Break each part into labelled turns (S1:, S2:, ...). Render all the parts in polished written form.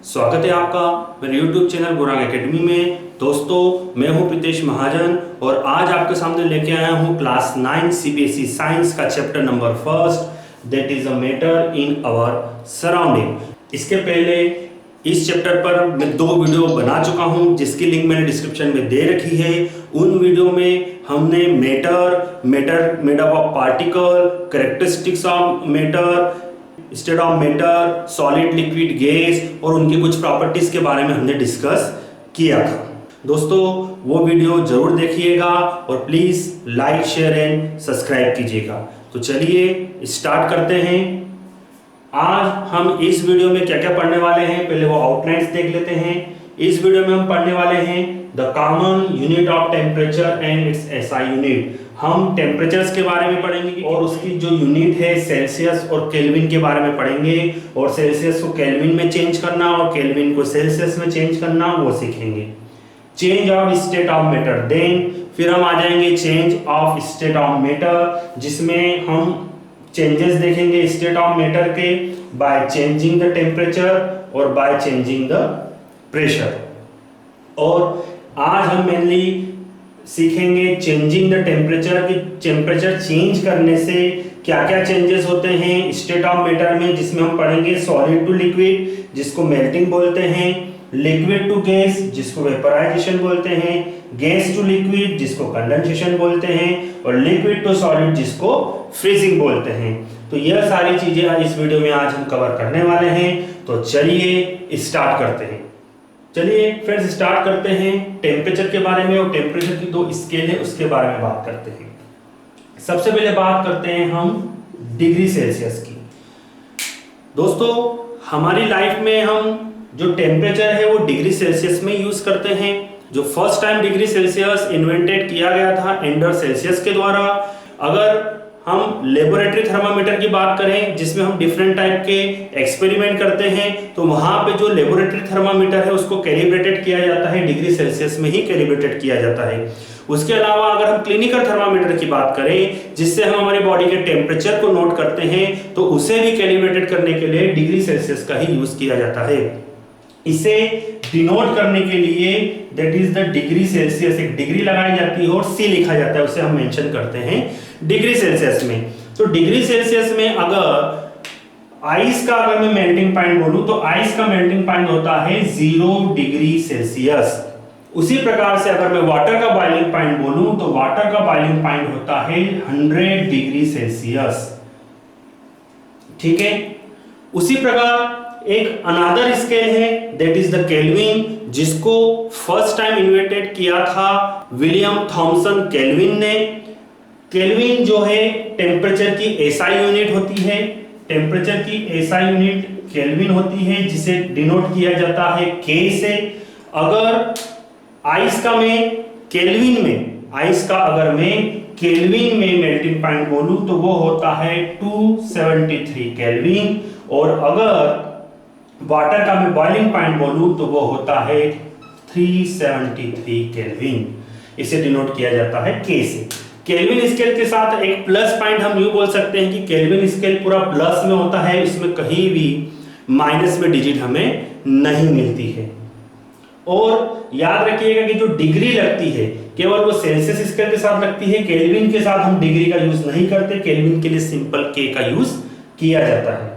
S1: स्वागत है आपका मेरे YouTube चैनल गुरांग एकेडमी में। दोस्तों, मैं हूं प्रीतेश महाजन और आज आपके सामने लेके आया हूं क्लास 9 CBSE साइंस का chapter number first, that is a matter in our surrounding. इसके पहले इस चैप्टर पर मैं 2 वीडियो बना चुका हूं जिसकी लिंक मैंने डिस्क्रिप्शन में दे रखी है। उन वीडियो में हमने matter made up of particle, characteristics of matter, state of matter, solid, liquid, gas और उनकी कुछ प्रॉपर्टीज के बारे में हमने डिस्कस किया था। दोस्तों, वो वीडियो जरूर देखिएगा और please like, share and subscribe कीजिएगा। तो चलिए स्टार्ट करते हैं। आज हम इस वीडियो में क्या क्या पढ़ने वाले हैं, पहले वो आउटलाइंस देख लेते हैं। इस वीडियो में हम पढ़ने वाले हैं the common unit of temperature and it's SI unit. हम टेम्परेचर्स के बारे में पढ़ेंगे और उसकी जो यूनिट है सेल्सियस और केल्विन के बारे में पढ़ेंगे, और सेल्सियस को केल्विन में चेंज करना और केल्विन को सेल्सियस में चेंज करना वो सीखेंगे। Change of state of matter, then फिर हम आ जाएंगे change of state of matter, जिसमें हम चेंजेस देखेंगे स्टेट ऑफ मैटर के बाय चेंजिंग द टेम्परेचर और बाय चेंजिंग द प्रेशर। और आज हम मेनली सीखेंगे चेंजिंग द टेम्परेचर, कि टेम्परेचर चेंज करने से क्या क्या चेंजेस होते हैं स्टेट ऑफ मैटर में, जिसमें हम पढ़ेंगे सॉलिड टू लिक्विड जिसको मेल्टिंग बोलते हैं, लिक्विड टू गैस जिसको वेपराइजेशन बोलते हैं, गैस टू लिक्विड जिसको कंडेंसेशन बोलते हैं, और लिक्विड टू सॉलिड जिसको फ्रीजिंग बोलते हैं। तो यह सारी चीजें इस वीडियो में आज हम कवर करने वाले हैं। तो चलिए स्टार्ट करते हैं। चलिए फ्रेंड्स स्टार्ट करते हैं टेम्परेचर के बारे में, और टेम्परेचर की 2 स्केल है उसके बारे में बात करते हैं। सबसे पहले बात करते हैं हम डिग्री सेल्सियस की। दोस्तों, हमारी लाइफ में हम जो टेम्परेचर है वो डिग्री सेल्सियस में यूज करते हैं। जो first time degree Celsius invented किया गया था एंडर सेल्सियस के द्वारा। अगर हम लेबोरेटरी थर्मामीटर की बात करें जिसमें हम डिफरेंट टाइप के एक्सपेरिमेंट करते हैं, तो वहां पे जो लेबोरेटरी थर्मामीटर है उसको कैलिब्रेटेड किया जाता है, डिग्री सेल्सियस में ही कैलिब्रेटेड किया जाता है। उसके अलावा अगर हम क्लिनिकल थर्मामीटर की बात करें जिससे हम हमारी बॉडी के टेम्परेचर को नोट करते हैं, तो उसे भी कैलिब्रेटेड करने के लिए डिग्री सेल्सियस का ही यूज किया जाता है। इसे डिनोट करने के लिए that is the degree Celsius, एक डिग्री लगाई जाती है और सी लिखा जाता है, उसे हम मेंशन करते हैं डिग्री सेल्सियस में। तो डिग्री सेल्सियस में अगर आइस का अगर मैं मेल्टिंग पॉइंट बोलूं तो आइस का मेल्टिंग पॉइंट होता है 0 डिग्री सेल्सियस। उसी प्रकार से अगर मैं वाटर का बॉइलिंग पॉइंट बोलूं तो वाटर का बॉइलिंग पॉइंट होता है 100 डिग्री सेल्सियस। ठीक है। उसी प्रकार एक अनदर स्केल है दैट इज द केल्विन, जिसको फर्स्ट टाइम इन्वेंटेड किया था विलियम थॉमसन केल्विन ने। केल्विन जो है टेम्परेचर की एसआई यूनिट होती है, टेम्परेचर की एसआई यूनिट केल्विन होती है, जिसे डिनोट किया जाता है के से। अगर आइस का मैं केल्विन में, आइस का अगर मैं केल्विन में मेल्टिंग पॉइंट बोलूं तो वो होता है 273 केल्विन, और अगर वाटर का मैं बॉइलिंग पॉइंट बोलूं तो वो होता है 373 केल्विन। इसे डिनोट किया जाता है के से। केल्विन स्केल के साथ एक प्लस पॉइंट हम यूं बोल सकते हैं कि केल्विन स्केल पूरा प्लस में होता है, इसमें कहीं भी माइनस में डिजिट हमें नहीं मिलती है। और याद रखिएगा कि जो डिग्री लगती है केवल वो सेल्सियस स्केल के साथ लगती है, केल्विन के साथ हम डिग्री का यूज नहीं करते, केल्विन के लिए सिंपल के का यूज किया जाता है।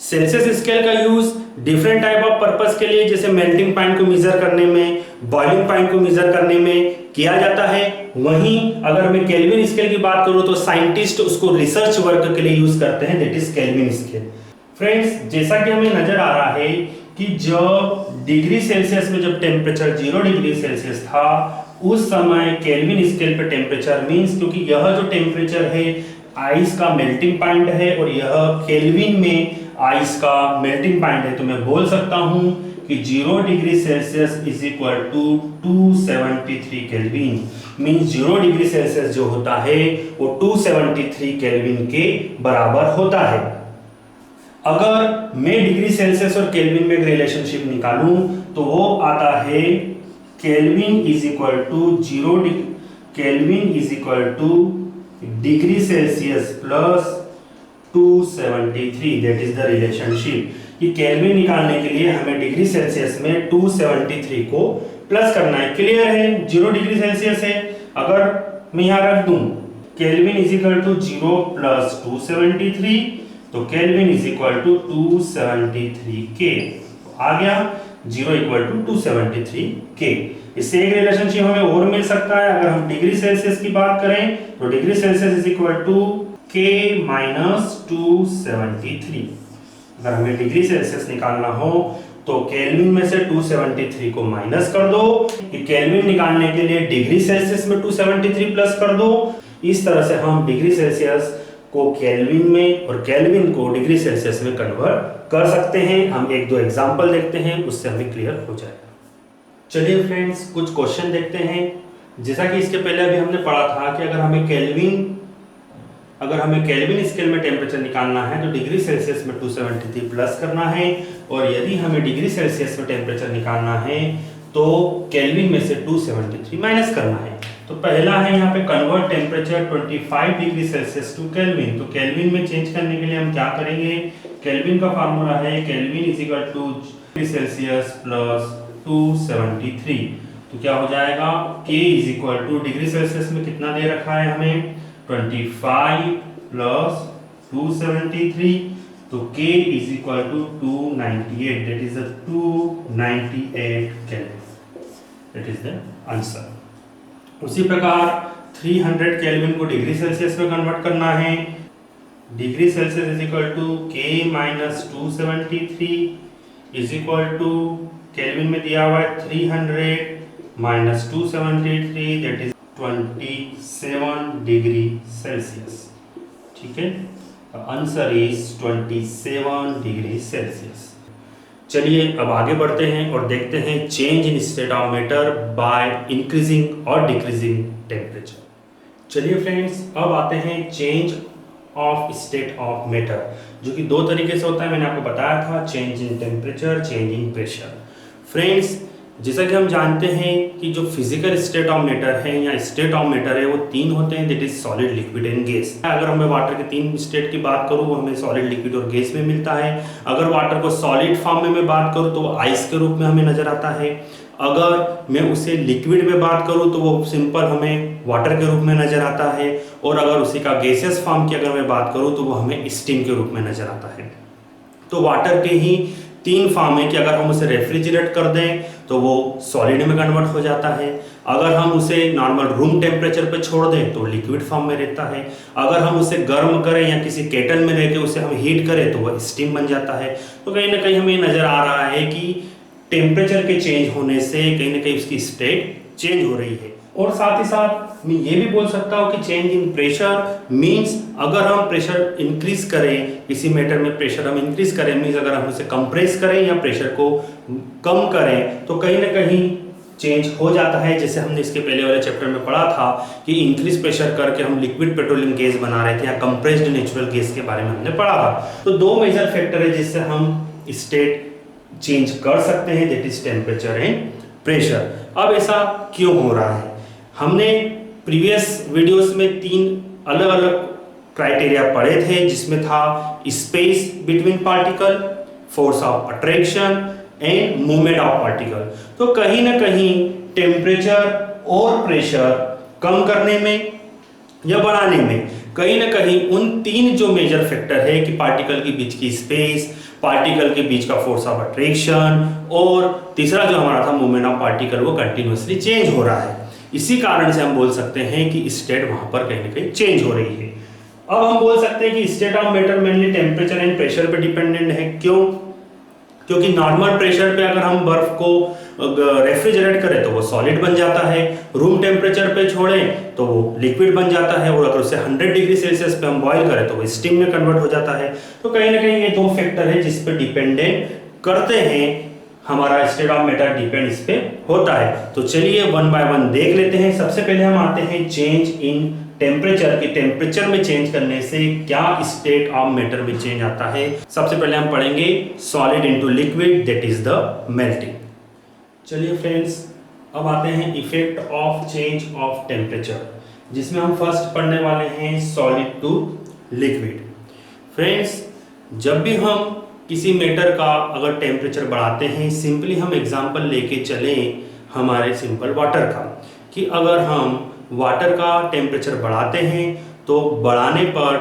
S1: सेल्सियस स्केल का use different type of purpose के लिए, जैसे मेल्टिंग पॉइंट को मेजर करने में, बॉइलिंग पॉइंट को मेजर करने में किया जाता है। वहीं अगर मैं केल्विन स्केल की बात करूं तो साइंटिस्ट उसको रिसर्च वर्क के लिए यूज करते हैं, that is kelvin scale. Friends, जैसा कि हमें नजर आ रहा है कि जब डिग्री सेल्सियस में जब टेम्परेचर 0 डिग्री सेल्सियस था उस समय केल्विन स्केल पे टेम्परेचर मींस, क्योंकि यह जो टेम्परेचर है आइस का मेल्टिंग पॉइंट है और यह केल्विन में आइस का मेल्टिंग पॉइंट है, तो मैं बोल सकता हूं कि 0 degree Celsius is equal to 273 kelvin. Means 0 degree Celsius जो होता है वो 273 केल्विन के बराबर होता है। अगर मैं डिग्री सेल्सियस और केल्विन में एक रिलेशनशिप निकालूं तो वो आता है kelvin is equal to 0 degree, kelvin is equal to degree Celsius plus 273, that is the relationship. कि केल्विन निकालने के लिए हमें डिग्री सेल्सियस में 273 को प्लस करना है। क्लियर है, 0 डिग्री सेल्सियस है, अगर मैं यहाँ रख दूं kelvin is equal to 0 plus 273, तो केल्विन इज इक्वल टू 273 के आ गया, 0 इक्वल टू 273 के। इससे एक रिलेशनशिप हमें और मिल सकता है, अगर हम डिग्री सेल्सियस की बात करें तो degree Celsius is equal to K minus 273। अगर हमें डिग्री सेल्सियस निकालना हो तो केल्विन में से 273 को माइनस कर दो, कि केल्विन निकालने के लिए डिग्री सेल्सियस में 273 प्लस कर दो। इस तरह से हम डिग्री सेल्सियस को केल्विन में और केल्विन को डिग्री सेल्सियस में कन्वर्ट कर सकते हैं। हम एक दो एग्जांपल देखते हैं, उससे हमें क्लियर हो जाएगा। चलिए फ्रेंड्स, कुछ क्वेश्चन देखते हैं। जैसा कि इसके पहले अभी हमने पढ़ा था कि अगर हमें केल्विन स्केल में टेम्परेचर निकालना है तो डिग्री सेल्सियस में 273 प्लस करना है, और यदि हमें डिग्री सेल्सियस में टेम्परेचर निकालना है तो केल्विन में से 273 माइनस करना है। तो पहला है यहाँ पे convert temperature 25 degree Celsius to kelvin. तो केल्विन में चेंज करने के लिए हम क्या करेंगे, केल्विन का फार्मूला है kelvin is equal to degree Celsius plus 273। तो क्या हो जाएगा, K is equal to degree Celsius में कितना दे रखा है हमें 25 प्लस 273, तो K is equal to 298, that is 298 kelvin, that is the answer. उसी प्रकार 300 केल्विन को डिग्री सेल्सियस में कन्वर्ट करना है। Degree Celsius is equal to K minus 273 is equal to kelvin में दिया हुआ है 300 minus 273, that is 27 degree Celsius. ठीक है, आंसर इज 27 डिग्री सेल्सियस। चलिए अब आगे बढ़ते हैं और देखते हैं change in state of matter by increasing और डिक्रीजिंग टेम्परेचर। चलिए फ्रेंड्स, अब आते हैं change of state of matter, जो कि दो तरीके से होता है। मैंने आपको बताया था, change in temperature, change in pressure. Friends, जैसा कि हम जानते हैं कि जो फिजिकल स्टेट ऑफ मैटर है या स्टेट ऑफ मैटर है वो तीन होते हैं, that is solid, liquid and gas. अगर हमें वाटर के तीन स्टेट की बात करूँ वो हमें सॉलिड, लिक्विड और गैस में मिलता है। अगर वाटर को सॉलिड फॉर्म में मैं बात करूँ तो वो आइस के रूप में हमें नजर आता है। अगर मैं उसे लिक्विड में बात करूँ तो वो सिंपल हमें वाटर के रूप में नजर आता है, और अगर उसी का गैसियस फॉर्म की अगर मैं बात करूँ तो वो हमें स्टीम के रूप में नजर आता है। तो वाटर के ही तीन फॉर्म है कि अगर हम उसे रेफ्रिजरेट कर दें तो वो सॉलिड में कन्वर्ट हो जाता है, अगर हम उसे नॉर्मल रूम टेम्परेचर पे छोड़ दें तो लिक्विड फॉर्म में रहता है, अगर हम उसे गर्म करें या किसी केटल में रह के उसे हम हीट करें तो वह स्टीम बन जाता है। तो कहीं ना कहीं हमें नजर आ रहा है कि टेम्परेचर के चेंज होने से कहीं ना कहीं उसकी स्टेट चेंज हो रही है। और साथ ही साथ मैं ये भी बोल सकता हूँ कि चेंज इन प्रेशर मीन्स अगर हम प्रेशर इंक्रीज करें, किसी मैटर में प्रेशर हम इंक्रीज करें मीन्स अगर हम उसे कंप्रेस करें या प्रेशर को कम करें तो कहीं ना कहीं चेंज हो जाता है। जैसे हमने इसके पहले वाले चैप्टर में पढ़ा था कि इंक्रीज प्रेशर करके हम लिक्विड पेट्रोलियम गैस बना रहे थे या कंप्रेस्ड नेचुरल गैस के बारे में हमने पढ़ा था। तो दो मेजर फैक्टर है जिससे हम स्टेट चेंज कर सकते हैं, that is temperature and pressure. अब ऐसा क्यों हो रहा है, हमने प्रीवियस वीडियोस में तीन अलग अलग क्राइटेरिया पढ़े थे, जिसमें था space between particle, force of attraction and movement of particle. तो कहीं ना कहीं टेम्परेचर और प्रेशर कम करने में या बढ़ाने में कहीं ना कहीं उन तीन जो मेजर फैक्टर है कि पार्टिकल के बीच की स्पेस, पार्टिकल के बीच का फोर्स ऑफ अट्रैक्शन और तीसरा जो हमारा था मूवमेंट ऑफ पार्टिकल, वो कंटिन्यूअसली चेंज हो रहा है। इसी कारण से हम बोल सकते हैं कि स्टेट वहां पर कहीं ना कहीं चेंज हो रही है। अब हम बोल सकते हैं कि state of matter mainly temperature and pressure पे डिपेंडेंट है। क्यों? क्योंकि नॉर्मल प्रेशर पे अगर हम बर्फ को रेफ्रिजरेट करें तो वो सॉलिड बन जाता है, रूम टेम्परेचर पे छोड़ें तो वो लिक्विड बन जाता है, और अगर उसे 100 डिग्री सेल्सियस पे हम बॉईल करें तो वो स्टीम में कन्वर्ट हो जाता है। तो कहीं ना कहीं ये दो फैक्टर है जिस पे डिपेंडेंट करते हैं, हमारा स्टेट ऑफ मैटर डिपेंड इस पे होता है। तो चलिए वन बाय वन देख लेते हैं। सबसे पहले हम आते हैं चेंज इन टेम्परेचर की, टेम्परेचर में चेंज करने से क्या स्टेट ऑफ मैटर में चेंज आता है। सबसे पहले हम पढ़ेंगे solid into liquid, that is the melting. चलिए फ्रेंड्स, अब आते हैं effect of change of temperature, जिसमें हम फर्स्ट पढ़ने वाले हैं सॉलिड टू लिक्विड। फ्रेंड्स, जब भी हम किसी मैटर का अगर टेम्परेचर बढ़ाते हैं, सिंपली हम एग्जांपल लेके चलें हमारे सिंपल वाटर का, कि अगर हम वाटर का टेम्परेचर बढ़ाते हैं तो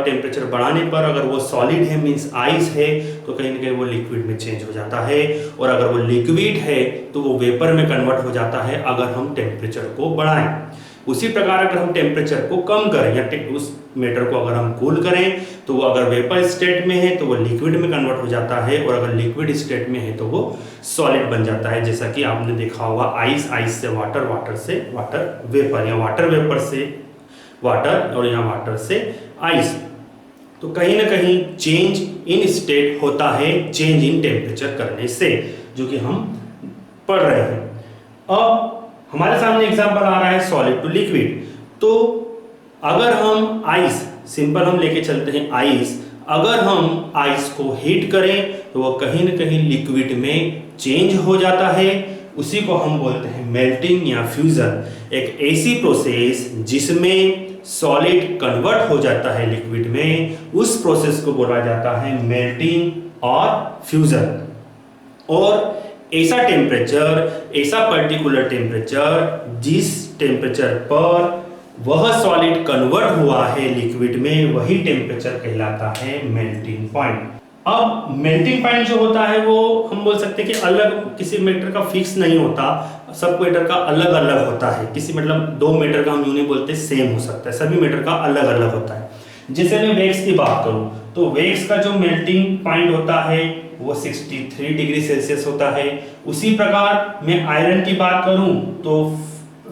S1: टेम्परेचर बढ़ाने पर अगर वो सॉलिड है मींस आइस है तो कहीं ना कहीं वो लिक्विड में चेंज हो जाता है, और अगर वो लिक्विड है तो वो वेपर में कन्वर्ट हो जाता है अगर हम टेम्परेचर को बढ़ाएं। उसी प्रकार अगर हम टेम्परेचर को कम करें या उस मैटर को अगर हम कूल करें तो वो अगर वेपर स्टेट में है तो वो लिक्विड में कन्वर्ट हो जाता है, और अगर लिक्विड स्टेट में है तो वो सॉलिड बन जाता है। जैसा कि आपने देखा होगा आइस से वाटर, वाटर से वाटर वेपर, या वाटर वेपर से वाटर और यहाँ वाटर से आइस। तो कहीं ना कहीं चेंज इन स्टेट होता है चेंज इन टेम्परेचर करने से, जो कि हम पढ़ रहे हैं। अब हमारे सामने एग्जांपल आ रहा है सॉलिड टू लिक्विड। तो अगर हम आइस, सिंपल हम लेके चलते हैं आइस, अगर हम आइस को हीट करें तो वो कहीं ना कहीं लिक्विड में चेंज हो जाता है, उसी को हम बोलते हैं मेल्टिंग या फ्यूजन। एक ऐसी प्रोसेस जिसमें सॉलिड कन्वर्ट हो जाता है लिक्विड में, उस प्रोसेस को बोला जाता है मेल्टिंग और फ्यूजन। और ऐसा टेम्परेचर, ऐसा पर्टिकुलर टेम्परेचर जिस टेम्परेचर पर वह सॉलिड कन्वर्ट हुआ है लिक्विड में, वही टेम्परेचर कहलाता है मेल्टिंग पॉइंट। अब मेल्टिंग पॉइंट जो होता है वो हम बोल सकते हैं कि अलग किसी मैटर का फिक्स नहीं होता, सब मैटर का अलग अलग होता है। किसी मतलब दो मैटर का हम यूं नहीं बोलते सेम हो सकता है, सभी मैटर का अलग अलग होता है। जैसे मैं वैक्स की बात करूं तो वैक्स का जो मेल्टिंग पॉइंट होता है वो 63 डिग्री सेल्सियस होता है। उसी प्रकार मैं आयरन की बात करूं तो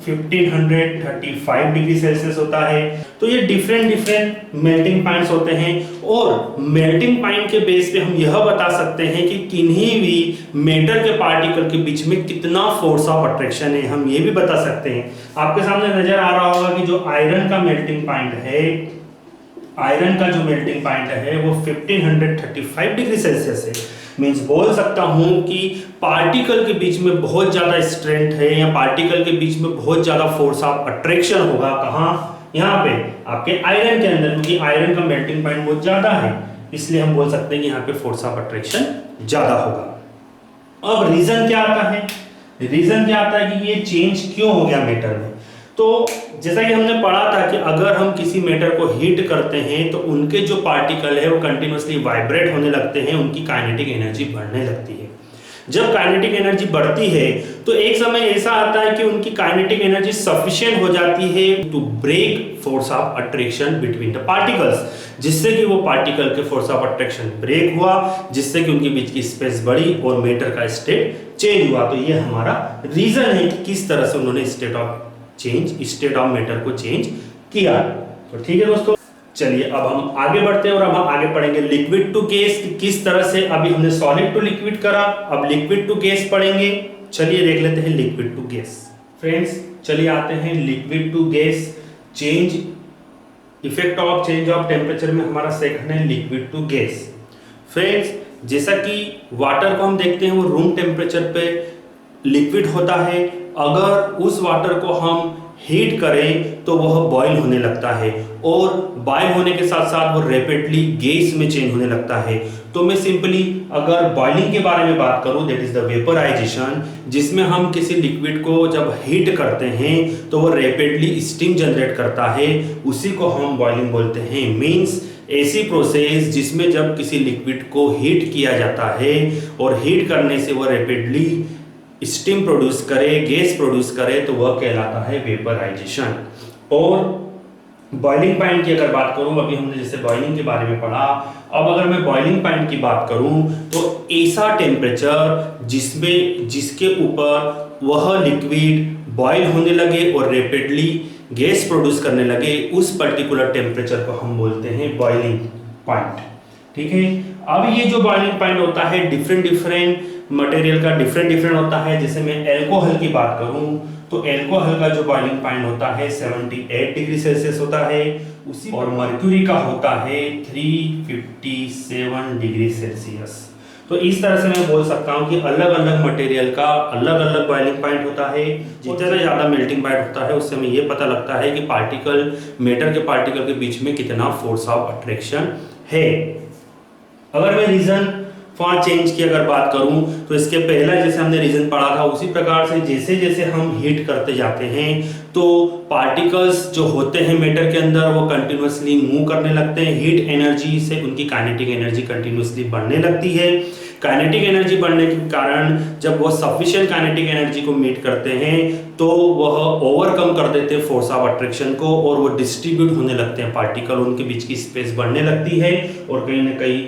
S1: 1535 डिग्री सेल्सियस होता है। तो ये डिफरेंट मेल्टिंग पॉइंट्स होते हैं, और मेल्टिंग पॉइंट के बेस पे हम यह बता सकते हैं कि किन्हीं भी मेटर के पार्टिकल के बीच में कितना फोर्स ऑफ अट्रैक्शन है, हम ये भी बता सकते हैं। आपके सामने नजर आ रहा होगा कि जो आयरन का मेल्टिंग पॉइंट है, आयरन का जो मेल्टिंग पॉइंट है वो 1535 डिग्री सेल्सियस है। मींस बोल सकता हूं कि पार्टिकल के बीच में बहुत ज्यादा स्ट्रेंथ है, या पार्टिकल के बीच में बहुत ज्यादा फोर्स ऑफ अट्रैक्शन होगा। कहां? यहाँ पे आपके आयरन के अंदर, क्योंकि आयरन का मेल्टिंग पॉइंट बहुत ज्यादा है, इसलिए हम बोल सकते हैं कि यहाँ पे फोर्स ऑफ अट्रैक्शन ज्यादा होगा। अब रीजन क्या आता है? रीजन क्या आता है कि ये चेंज क्यों हो गया मैटर में? तो जैसा कि हमने पढ़ा था कि अगर हम किसी मैटर को हीट करते हैं तो उनके जो पार्टिकल है वो कंटिन्यूअसली वाइब्रेट होने लगते हैं, उनकी काइनेटिक एनर्जी बढ़ने लगती है। जब काइनेटिक एनर्जी बढ़ती है तो एक समय ऐसा आता है कि उनकी काइनेटिक एनर्जी सफिशिएंट हो जाती है to break force of attraction between the particles, जिससे कि वो पार्टिकल के फोर्स ऑफ अट्रैक्शन ब्रेक हुआ, जिससे कि उनके बीच की स्पेस बढ़ी और मैटर का स्टेट चेंज हुआ। तो ये हमारा रीजन है कि किस तरह से उन्होंने स्टेट ऑफ मैटर को चेंज किया। तो ठीक है दोस्तों, चलिए अब हम आगे बढ़ते हैं और अब हम आगे पढ़ेंगे लिक्विड टू गैस, किस तरह से अभी हमने सॉलिड टू लिक्विड करा, अब लिक्विड टू गैस पढ़ेंगे। चलिए देख लेते हैं लिक्विड टू गैस। फ्रेंड्स चलिए आते हैं liquid to gas change, effect of change of temperature में हमारा सेकंड है लिक्विड टू गैस। फ्रेंड्स जैसा कि वाटर को हम देखते हैं वो रूम टेम्परेचर पे लिक्विड होता है, अगर उस वाटर को हम हीट करें तो वह बॉयल होने लगता है, और बॉयल होने के साथ साथ वो रैपिडली गैस में चेंज होने लगता है। तो मैं सिंपली अगर बॉइलिंग के बारे में बात करूं, दैट इज द वेपराइजेशन, जिसमें हम किसी लिक्विड को जब हीट करते हैं तो वह रैपिडली स्टीम जनरेट करता है, उसी को हम बॉइलिंग बोलते हैं। मींस ऐसी प्रोसेस जिसमें जब किसी लिक्विड को हीट किया जाता है और हीट करने से वह रैपिडली स्टीम प्रोड्यूस करे, गैस प्रोड्यूस करे, तो वह कहलाता है वेपराइजेशन। और बॉइलिंग पॉइंट की अगर बात करूं, अभी हमने जैसे बॉइलिंग के बारे में पढ़ा, अब अगर मैं बॉइलिंग पॉइंट की बात करूं तो ऐसा टेम्परेचर जिसके ऊपर वह लिक्विड बॉयल होने लगे और रैपिडली गैस प्रोड्यूस करने लगे, उस पर्टिकुलर टेम्परेचर को हम बोलते हैं बॉइलिंग पॉइंट। ठीक है, अब ये जो बॉइलिंग पॉइंट होता है डिफरेंट मटेरियल का डिफरेंट होता है। जैसे मैं अल्कोहल की बात करूं तो अल्कोहल का जो बॉइलिंग पॉइंट होता है 78 डिग्री सेल्सियस होता है, उसी और मर्क्यूरी का होता है 357 डिग्री सेल्सियस। तो इस तरह से मैं बोल सकता हूं कि अलग अलग मटेरियल का अलग अलग बॉइलिंग पॉइंट होता है। जितना ज़्यादा मेल्टिंग पॉइंट होता है उससे हमें ये पता लगता है कि मैटर के पार्टिकल के बीच में कितना फोर्स ऑफ अट्रैक्शन है। अगर मैं रीजन फॉर्म चेंज की अगर बात करूं तो इसके पहला जैसे हमने रीजन पढ़ा था उसी प्रकार से जैसे जैसे हम हीट करते जाते हैं तो पार्टिकल्स जो होते हैं मैटर के अंदर वो कंटिन्यूअसली मूव करने लगते हैं। हीट एनर्जी से उनकी काइनेटिक एनर्जी कंटिन्यूअसली बढ़ने लगती है। काइनेटिक एनर्जी बढ़ने के कारण जब वो सफिशिएंट काइनेटिक एनर्जी को मीट करते हैं तो वह ओवरकम कर देते हैं फोर्स ऑफ अट्रैक्शन को और वो डिस्ट्रीब्यूट होने लगते हैं पार्टिकल, उनके बीच की स्पेस बढ़ने लगती है और कहीं ना कहीं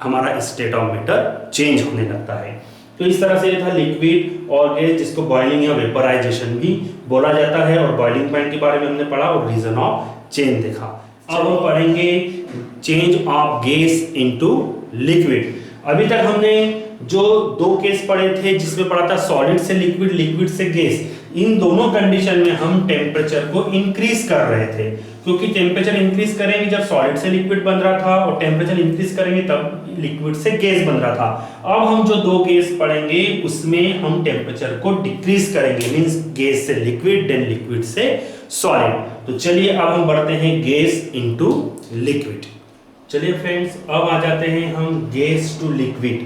S1: हमारा स्टेट ऑफ मैटर चेंज होने लगता है। तो इस तरह से ये था लिक्विड और गैस, जिसको बॉइलिंग या वेपराइजेशन भी बोला जाता है। और बॉइलिंग पॉइंट के बारे में हमने पढ़ा और रीजन ऑफ चेंज देखा। अब हम पढ़ेंगे change of gas into liquid. अभी तक हमने जो दो केस पढ़े थे जिसमें पढ़ा था सॉलिड से लिक्विड, लिक्विड से गैस, इन दोनों कंडीशन में हम टेम्परेचर को इंक्रीज कर रहे थे, क्योंकि टेम्परेचर इंक्रीज करेंगे जब सॉलिड से लिक्विड बन रहा था और टेम्परेचर इंक्रीज करेंगे तब लिक्विड से गैस बन रहा था। अब हम जो दो गैस पढ़ेंगे उसमें हम टेम्परेचर को डिक्रीज करेंगे, मींस गैस से लिक्विड देन लिक्विड से सॉलिड। तो चलिए अब हम बढ़ते हैं गैस इनटू लिक्विड। चलिए फ्रेंड्स अब आ जाते हैं हम गैस टू लिक्विड,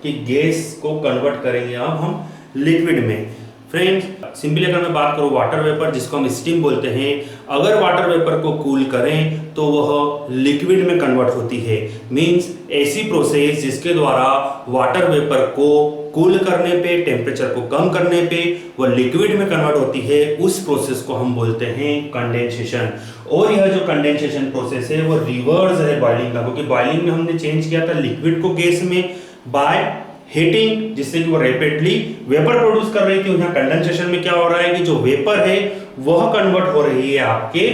S1: कि गैस को कन्वर्ट करेंगे अब हम लिक्विड में। फ्रेंड्स सिंपली अगर मैं बात करूं वाटर वेपर जिसको हम स्टीम बोलते हैं, अगर वाटर वेपर को कूल करें तो वह लिक्विड में कन्वर्ट होती है। मींस ऐसी प्रोसेस जिसके द्वारा वाटर वेपर को कूल करने पे, टेम्परेचर को कम करने पे वह लिक्विड में कन्वर्ट होती है, उस प्रोसेस को हम बोलते हैं कंडेंसेशन। और यह जो कंडेंसेशन प्रोसेस है वो रिवर्स है बॉइलिंग का, क्योंकि बॉइलिंग में हमने चेंज किया था लिक्विड को गैस में बाय हीटिंग, जिससे कि वो रैपिडली वेपर प्रोड्यूस कर रही थी। यहाँ कंडेंसेशन में क्या हो रहा है कि जो वेपर है वह कन्वर्ट हो रही है आपके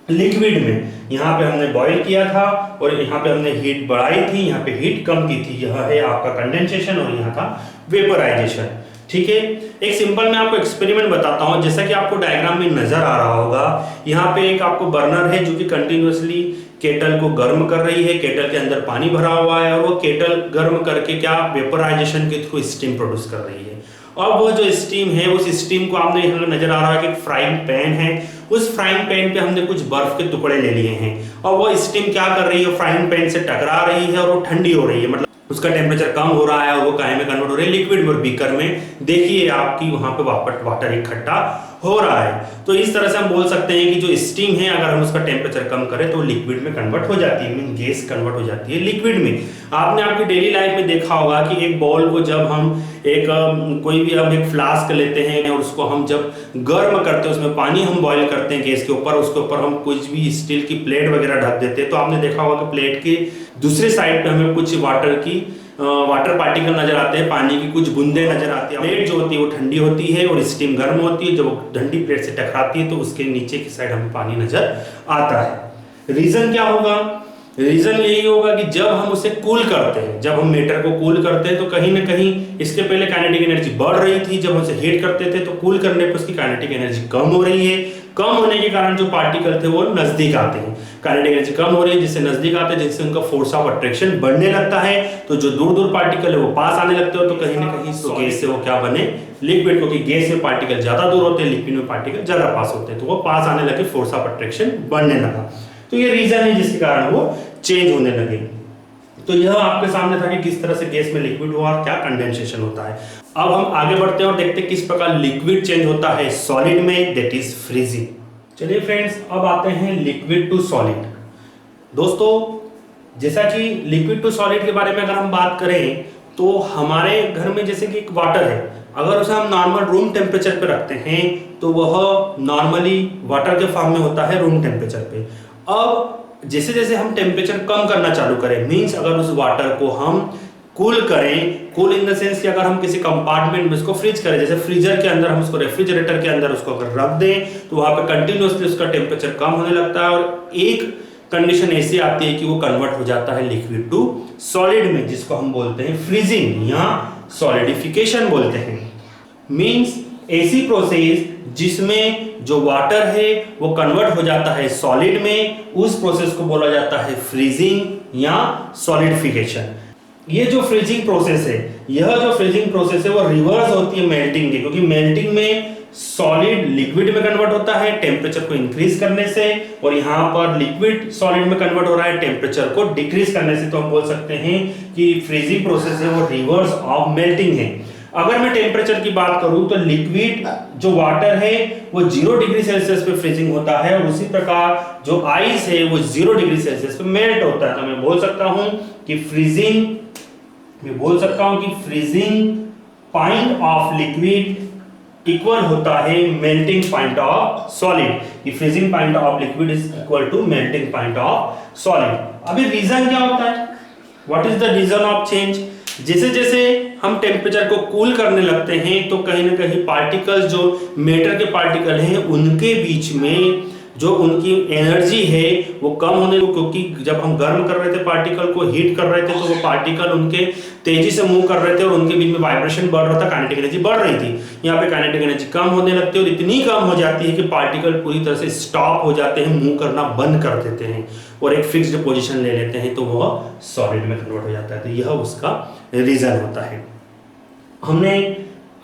S1: लिक्विड में। यहाँ पे हमने बॉईल किया था और यहाँ पे हमने हीट बढ़ाई थी, यहाँ पे हीट कम की थी। यह है आपका कंडेंसेशन और यहाँ था वेपराइजेशन। ठीक है, एक सिंपल मैं आपको एक्सपेरिमेंट बताता हूँ। जैसा कि आपको डायग्राम में नजर आ रहा होगा, यहाँ पे एक आपको बर्नर है जो कि कंटिन्यूअसली केटल को गर्म कर रही है। केटल के अंदर पानी भरा हुआ है और वो केटल गर्म करके क्या वेपराइजेशन के थ्रू स्टीम प्रोड्यूस कर रही है। अब वो जो स्टीम है उस स्टीम को आपने यहाँ नजर आ रहा है कि फ्राइंग पैन है, उस फ्राइंग पैन पे हमने कुछ बर्फ के टुकड़े ले लिए हैं और वो स्टीम क्या कर रही है, फ्राइंग पैन से टकरा रही है और वो ठंडी हो रही है, मतलब उसका टेम्परेचर कम हो रहा है और वो काहे में कन्वर्ट हो रही है, लिक्विड में। और बीकर में देखिए आपकी वहां पे वाटर इकट्ठा हो रहा है। तो इस तरह से हम बोल सकते हैं कि जो स्टीम है अगर हम उसका टेम्परेचर कम करें तो लिक्विड में कन्वर्ट हो जाती है, मीन गैस कन्वर्ट हो जाती है लिक्विड में। आपने आपकी डेली लाइफ में देखा होगा कि एक बॉल को जब हम कोई भी हम एक फ्लास्क लेते हैं और उसको हम जब गर्म करते हैं, उसमें पानी हम बॉईल करते हैं गैस के ऊपर, उसके ऊपर हम कुछ भी स्टील की प्लेट वगैरह ढक देते हैं, तो आपने देखा होगा कि प्लेट के दूसरे साइड पे हमें कुछ वाटर पार्टिकल नजर आते हैं, पानी की कुछ बूंदे नजर आती है। प्लेट जो होती है वो ठंडी होती है और स्टीम गर्म होती है। जब वो ठंडी प्लेट से टकराती है तो उसके नीचे की साइड हमें पानी नजर आता है। रीजन क्या होगा? रीजन यही होगा कि जब हम उसे कूल करते हैं, जब हम मैटर को कूल करते हैं तो कहीं ना कहीं इसके पहले काइनेटिक एनर्जी बढ़ रही थी, जब हम उसे हीट करते थे तो कूल करने पर उसकी काइनेटिक एनर्जी कम हो रही है। कम होने के कारण जो पार्टिकल थे वो नजदीक आते हैं, काइनेटिक एनर्जी कम हो रही है जिससे नजदीक आते हैं, जिससे उनका फोर्स ऑफ अट्रैक्शन बढ़ने लगता है। तो जो दूर दूर पार्टिकल है वो पास आने लगते हो, तो कहीं ना कहीं तो गैस से वो क्या बने, लिक्विड, क्योंकि गैस में पार्टिकल ज्यादा दूर होते हैं, लिक्विड में पार्टिकल ज्यादा पास होते हैं, तो वो पास आने लगे, फोर्स ऑफ अट्रैक्शन बढ़ने लगा। तो ये रीजन है जिसके कारण वो चेंज होने लगे। तो यह आपके सामने था कि किस तरह से गैस में लिक्विड हुआ और क्या कंडेंसेशन होता है। अब हम आगे बढ़ते हैं और देखते हैं किस प्रकार लिक्विड चेंज होता है सॉलिड में, दैट इज फ्रीजिंग। चलिए फ्रेंड्स अब आते हैं लिक्विड टू सॉलिड। दोस्तों जैसा कि लिक्विड टू सॉलिड के बारे में अगर हम बात करें तो हमारे घर में जैसे कि एक वाटर है, अगर उसे हम नॉर्मल रूम टेम्परेचर पे रखते हैं तो वह नॉर्मली वाटर के फॉर्म में होता है रूम टेम्परेचर पे। अब जैसे जैसे हम टेम्परेचर कम करना चालू करें, मींस अगर उस वाटर को हम कूल करें, कूल इन द सेंस कि अगर हम किसी कंपार्टमेंट में उसको फ्रीज करें, जैसे फ्रीजर के अंदर हम उसको रेफ्रिजरेटर के अंदर उसको अगर रख दें तो वहां पे कंटिन्यूअसली उसका टेम्परेचर कम होने लगता है और एक कंडीशन ऐसी आती है कि वो कन्वर्ट हो जाता है लिक्विड टू सॉलिड में, जिसको हम बोलते हैं फ्रीजिंग या सॉलिडिफिकेशन बोलते हैं। मींस ऐसी प्रोसेस जिसमें जो वाटर है वो कन्वर्ट हो जाता है सॉलिड में, उस प्रोसेस को बोला जाता है फ्रीजिंग या सॉलिडिफिकेशन। ये जो फ्रीजिंग प्रोसेस है, यह जो फ्रीजिंग प्रोसेस है वो रिवर्स होती है मेल्टिंग के, क्योंकि मेल्टिंग में सॉलिड लिक्विड में कन्वर्ट होता है टेम्परेचर को इंक्रीज करने से, और यहाँ पर लिक्विड सॉलिड में कन्वर्ट हो रहा है टेम्परेचर को डिक्रीज करने से। तो हम बोल सकते हैं कि फ्रीजिंग प्रोसेस है वो रिवर्स ऑफ मेल्टिंग है। अगर मैं टेम्परेचर की बात करूं तो लिक्विड जो वाटर है वो 0 डिग्री सेल्सियस पे फ्रीजिंग होता है, और उसी प्रकार जो आइस है वो 0 डिग्री सेल्सियस पे मेल्ट होता है। तो मैं बोल सकता हूं कि freezing point of liquid equal होता है मेल्टिंग पॉइंट ऑफ सॉलिड। कि freezing point of liquid is equal to melting point of solid. अभी रीजन क्या होता है, what is the reason of change? जैसे जैसे हम टेम्परेचर को कूल करने लगते हैं तो कहीं ना कहीं पार्टिकल्स, जो मैटर के पार्टिकल हैं, उनके बीच में जो उनकी एनर्जी है वो कम होने को, क्योंकि जब हम गर्म कर रहे थे पार्टिकल को, हीट कर रहे थे, तो वो पार्टिकल उनके तेजी से मूव कर रहे थे और उनके बीच में वाइब्रेशन बढ़ रहा था, काइनेटिक एनर्जी बढ़ रही थी। यहाँ पे काइनेटिक एनर्जी कम होने लगती है और इतनी कम हो जाती है कि पार्टिकल पूरी तरह से स्टॉप हो जाते हैं, मूव करना बंद कर देते हैं और एक फिक्स्ड पोजीशन ले लेते हैं, तो वह सॉलिड में कन्वर्ट हो जाता है। तो यह उसका रीजन होता है। हमने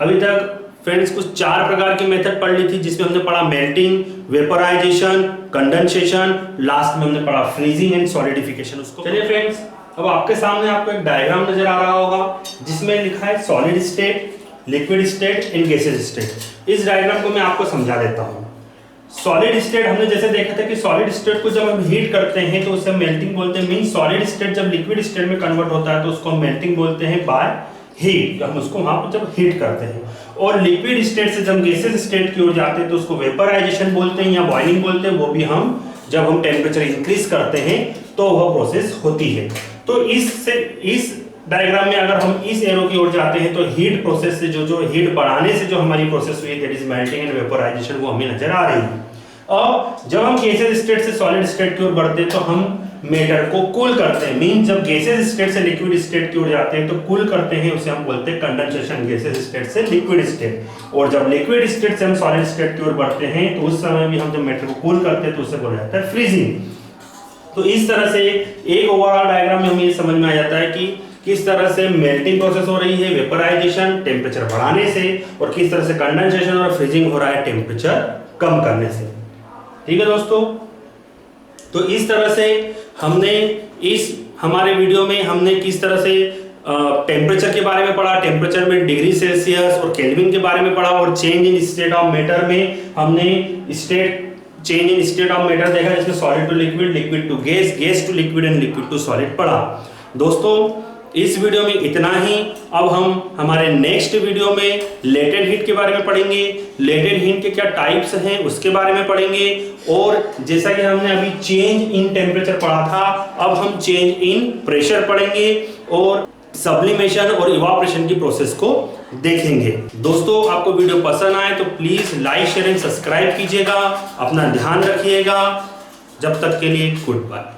S1: अभी तक फ्रेंड्स कुछ 4 प्रकार की मेथड पढ़ ली थी, जिसमें हमने पढ़ा मेल्टिंग, वेपराइजेशन, कंडेंसेशन, लास्ट में हमने पढ़ा फ्रीजिंग एंड सॉलिडिफिकेशन। उसको चलिए फ्रेंड्स, अब आपके सामने आपको एक डायग्राम नजर आ रहा होगा जिसमें लिखा है solid state, liquid state and gases state. इस डायग्राम को मैं आपको समझा देता हूं। सॉलिड स्टेट हमने जैसे देखा था कि सॉलिड स्टेट को जब हम हीट करते हैं तो उसे मेल्टिंग बोलते हैं। मीन सॉलिड स्टेट जब लिक्विड स्टेट में कन्वर्ट होता है तो उसको मेल्टिंग बोलते हैं बाय हीट, हम उसको वहां पर जब हीट करते हैं। और लिक्विड स्टेट से जब गैसेस स्टेट की ओर जाते हैं तो उसको वेपराइजेशन बोलते हैं या बॉइलिंग बोलते हैं। वो भी हम जब हम टेम्परेचर इंक्रीज करते हैं तो वह प्रोसेस होती है। तो इस डायग्राम में अगर हम इस एरो की ओर जाते हैं तो हीट प्रोसेस से जो हीट बढ़ाने से जो हमारी प्रोसेस हुई, that is melting and vaporisation, वो हमें नजर आ रही है। और जब हम गैसेस स्टेट से सॉलिड स्टेट की ओर बढ़ते हैं तो हम मैटर को कूल करते हैं। मीन जब गैसेस स्टेट से लिक्विड स्टेट की ओर जाते हैं तो कूल करते हैं, उसे हम बोलते हैं कंडेंसेशन, गैसेस स्टेट से लिक्विड स्टेट। और जब लिक्विड स्टेट से हम सॉलिड स्टेट की ओर बढ़ते हैं तो उस समय भी हम जब मैटर को कूल करते हैं तो उसे बोला जाता है फ्रीजिंग। तो इस तरह से एक ओवरऑल डायग्राम में हमें ये समझ में आ जाता है कि किस तरह से मेल्टिंग प्रोसेस हो रही है, वेपराइजेशन टेम्परेचर बढ़ाने से, और किस तरह से कंडेंसेशन और फ्रीजिंग हो रहा है टेम्परेचर कम करने से। ठीक है दोस्तों, तो इस तरह से हमने इस हमारे वीडियो में हमने किस तरह से टेम्परेचर के बारे में पढ़ा, टेम्परेचर में डिग्री सेल्सियस और केल्विन के बारे में पढ़ा, और change in state of matter में हमने change in state of matter देखा, जिसमें solid to liquid, liquid to gas, gas to liquid and liquid to solid पढ़ा। दोस्तों इस वीडियो में इतना ही। अब हम हमारे नेक्स्ट वीडियो में लेटेंट हीट के बारे में पढ़ेंगे, लेटेंट हीट के क्या टाइप्स हैं उसके बारे में पढ़ेंगे, और जैसा कि हमने अभी चेंज इन टेम्परेचर पढ़ा था, अब हम चेंज इन प्रेशर पढ़ेंगे और सब्लिमेशन और इवापोरेशन की प्रोसेस को देखेंगे। दोस्तों आपको वीडियो पसंद आए तो please like, share and subscribe कीजिएगा। अपना ध्यान रखिएगा। जब तक के लिए गुड बाय।